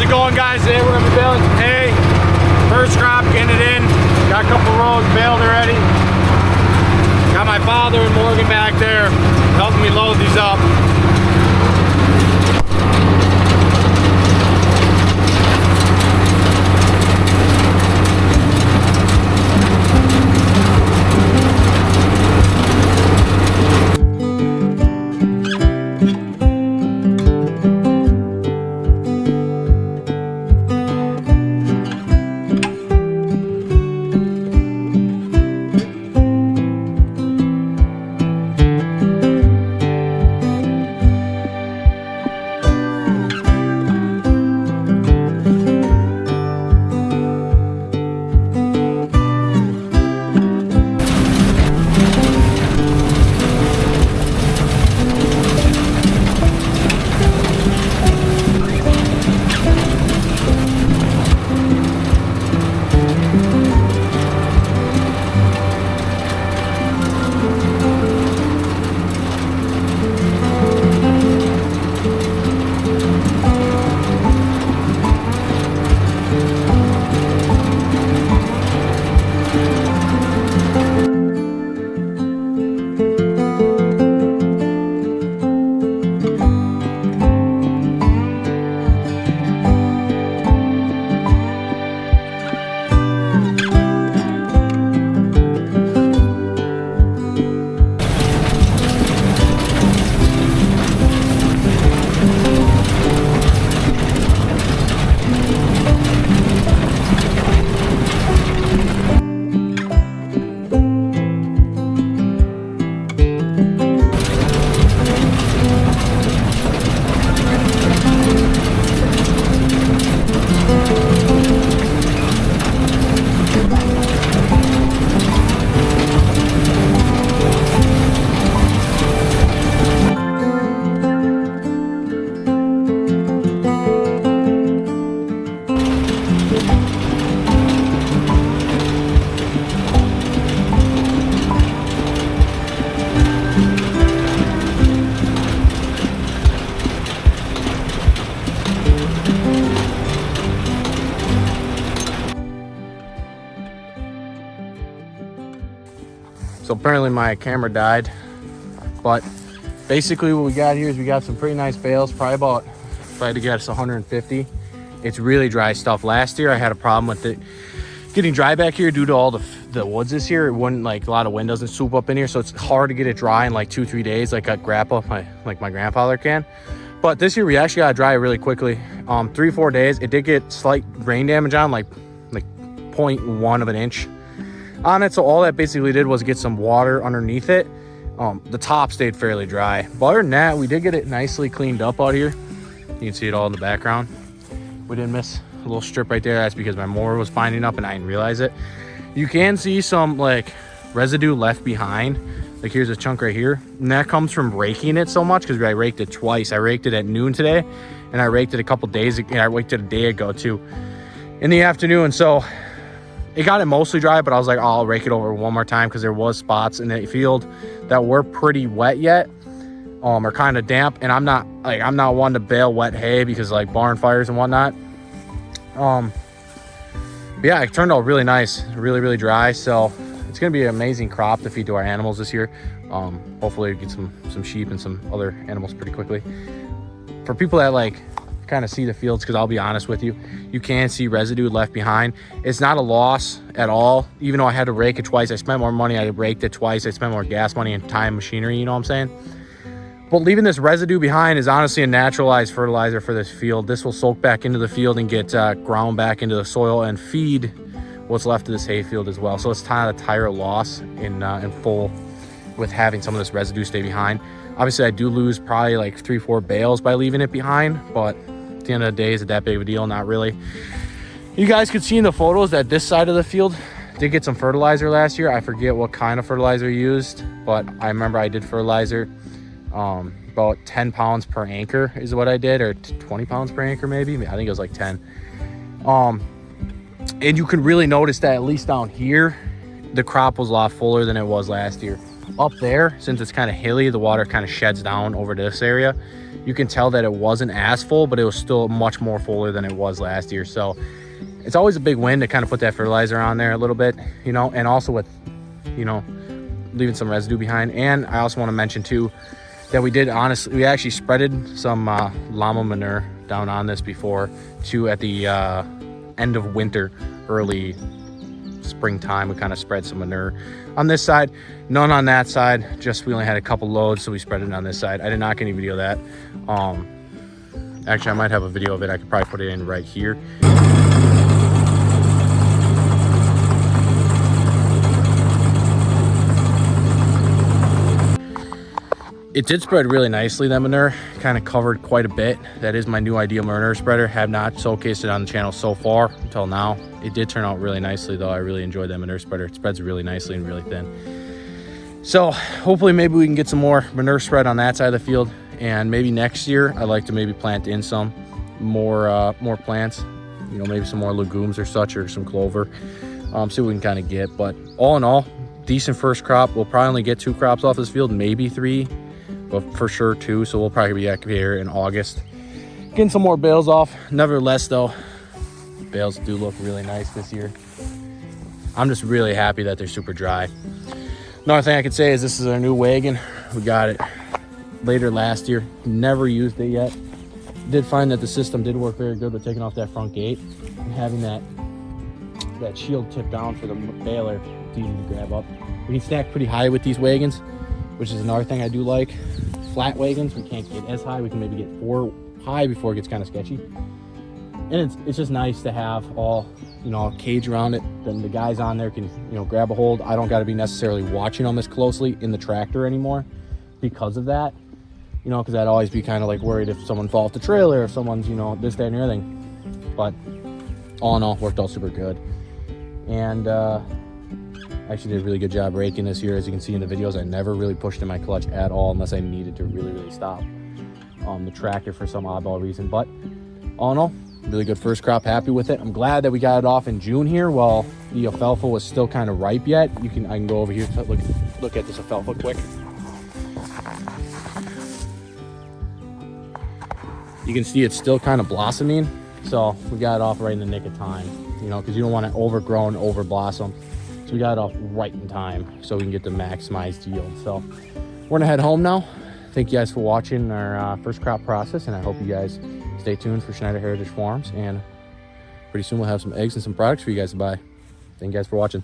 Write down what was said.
it going, guys. Today we're gonna be baling some hay. First crop, getting it in. Got a couple rows baled already. Got my father and Morgan back there helping me load these up. So apparently my camera died, but basically what we got here is we got some pretty nice bales, probably to get us 150. It's really dry stuff. Last year I had a problem with it getting dry back here due to all the woods this year. It wouldn't, like, a lot of wind doesn't swoop up in here, so it's hard to get it dry in like 2-3 days like a grandpa, like my grandfather can. But this year we actually got dry really quickly. 3-4 days. It did get slight rain damage on, like 0.1 of an inch on it, so all that basically did was get some water underneath it. The top stayed fairly dry, but other than that, we did get it nicely cleaned up out here. You can see it all in the background. We didn't miss a little strip right there. That's because my mower was binding up and I didn't realize it. You can see some like residue left behind. Like here's a chunk right here, and that comes from raking it so much because I raked it twice. I raked it at noon today, and I raked it a couple days ago. I raked it a day ago too in the afternoon, so it got it mostly dry, but I was like, oh, I'll rake it over one more time because there was spots in the field that were pretty wet yet, or kind of damp. And I'm not one to bale wet hay because like barn fires and whatnot. But yeah, it turned out really nice, really dry. So it's gonna be an amazing crop to feed to our animals this year. Hopefully get some sheep and some other animals pretty quickly. For people that like kind of see the fields, because I'll be honest with you, you can see residue left behind. It's not a loss at all, even though I had to rake it twice. I spent more money. I raked it twice. I spent more gas money and time, machinery, you know what I'm saying? But leaving this residue behind is honestly a naturalized fertilizer for this field. This will soak back into the field and get ground back into the soil and feed what's left of this hay field as well. So it's kind of a tire loss in full with having some of this residue stay behind. Obviously I do lose probably like 3-4 bales by leaving it behind, but at the end of the day, is it that big of a deal? Not really. You guys could see in the photos that this side of the field did get some fertilizer last year. I forget what kind of fertilizer used, but I remember I did fertilizer. About 10 pounds per acre is what I did, or 20 pounds per acre maybe. I think it was like 10. And you can really notice that at least down here, the crop was a lot fuller than it was last year. Up there, since it's kind of hilly, the water kind of sheds down over this area. You can tell that it wasn't as full, but it was still much more fuller than it was last year. So it's always a big win to kind of put that fertilizer on there a little bit, you know, and also with, you know, leaving some residue behind. And I also want to mention too that we actually spreaded some llama manure down on this before too at the end of winter, early springtime. We kind of spread some manure on this side, none on that side, just we only had a couple loads, so we spread it on this side. I did not get any video of that. Actually, I might have a video of it. I could probably put it in right here. It did spread really nicely. That manure kind of covered quite a bit. That is my new ideal manure spreader. Have not showcased it on the channel so far until now. It did turn out really nicely though. I really enjoyed that manure spreader. It spreads really nicely and really thin. So hopefully maybe we can get some more manure spread on that side of the field. And maybe next year I'd like to maybe plant in some more plants, you know, maybe some more legumes or such, or some clover. See what we can kind of get. But all in all, decent first crop. We'll probably only get 2 crops off this field, maybe 3. But for sure 2, so we'll probably be back here in August getting some more bales off. Nevertheless though, bales do look really nice this year. I'm just really happy that they're super dry. Another thing I could say is this is our new wagon. We got it later last year, never used it yet. Did find that the system did work very good with taking off that front gate and having that shield tip down for the baler. It's easy to grab up. We can stack pretty high with these wagons, which is another thing I do like. Flat wagons, we can't get as high. We can maybe get 4 high before it gets kind of sketchy. And it's just nice to have all, you know, a cage around it. Then the guys on there can, you know, grab a hold. I don't got to be necessarily watching them as closely in the tractor anymore because of that. You know, because I'd always be kind of like worried if someone falls off the trailer, if someone's, you know, this, that, and everything. But all in all, worked out super good. And actually did a really good job raking this year. As you can see in the videos, I never really pushed in my clutch at all unless I needed to really stop the tractor for some oddball reason. But all in all, really good first crop. Happy with it. I'm glad that we got it off in June here while the alfalfa was still kind of ripe yet. I can go over here to look at this alfalfa quick. You can see it's still kind of blossoming, so we got it off right in the nick of time, you know, because you don't want to overgrow and over blossom. So we got it off right in time so we can get the maximized yield. So we're gonna head home now. Thank you guys for watching our first crop process, and I hope you guys stay tuned for Schneider Heritage Farms, and pretty soon we'll have some eggs and some products for you guys to buy. Thank you guys for watching.